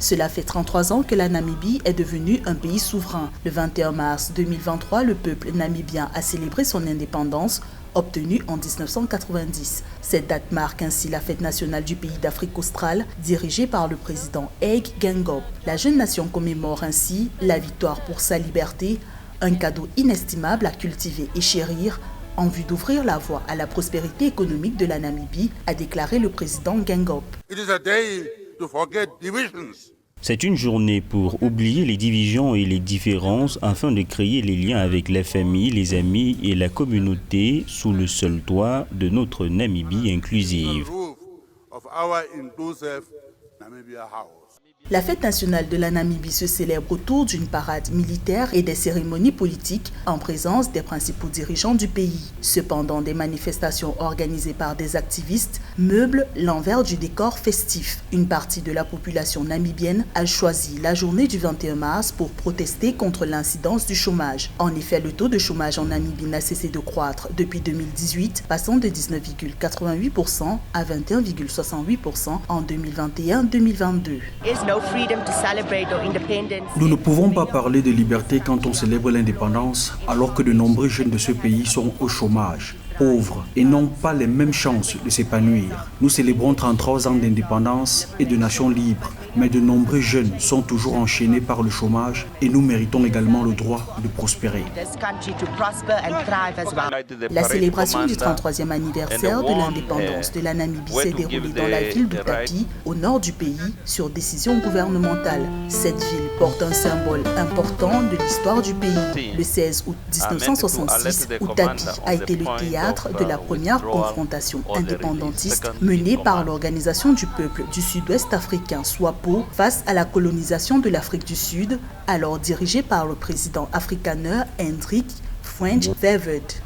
Cela fait 33 ans que la Namibie est devenue un pays souverain. Le 21 mars 2023, le peuple namibien a célébré son indépendance obtenue en 1990. Cette date marque ainsi la fête nationale du pays d'Afrique australe, dirigée par le président Hage Geingob. La jeune nation commémore ainsi la victoire pour sa liberté, un cadeau inestimable à cultiver et chérir, en vue d'ouvrir la voie à la prospérité économique de la Namibie, a déclaré le président Geingob. C'est une journée pour oublier les divisions et les différences afin de créer les liens avec les familles, les amis et la communauté sous le seul toit de notre Namibie inclusive. La fête nationale de la Namibie se célèbre autour d'une parade militaire et des cérémonies politiques en présence des principaux dirigeants du pays. Cependant, des manifestations organisées par des activistes meublent l'envers du décor festif. Une partie de la population namibienne a choisi la journée du 21 mars pour protester contre l'incidence du chômage. En effet, le taux de chômage en Namibie n'a cessé de croître depuis 2018, passant de 19,88% à 21,68% en 2021-2022. Nous ne pouvons pas parler de liberté quand on célèbre l'indépendance alors que de nombreux jeunes de ce pays sont au chômage, pauvres et n'ont pas les mêmes chances de s'épanouir. Nous célébrons 33 ans d'indépendance et de nation libre, mais de nombreux jeunes sont toujours enchaînés par le chômage et nous méritons également le droit de prospérer. La célébration du 33e anniversaire de l'indépendance de la Namibie s'est déroulée dans la ville d'Outapi, au nord du pays, sur décision gouvernementale. Cette ville porte un symbole important de l'histoire du pays. Le 16 août 1966, Outapi a été le théâtre de la première confrontation indépendantiste menée par l'Organisation du peuple du Sud-Ouest africain, SWAPO, face à la colonisation de l'Afrique du Sud, alors dirigée par le président afrikaner Hendrik French Verwoerd.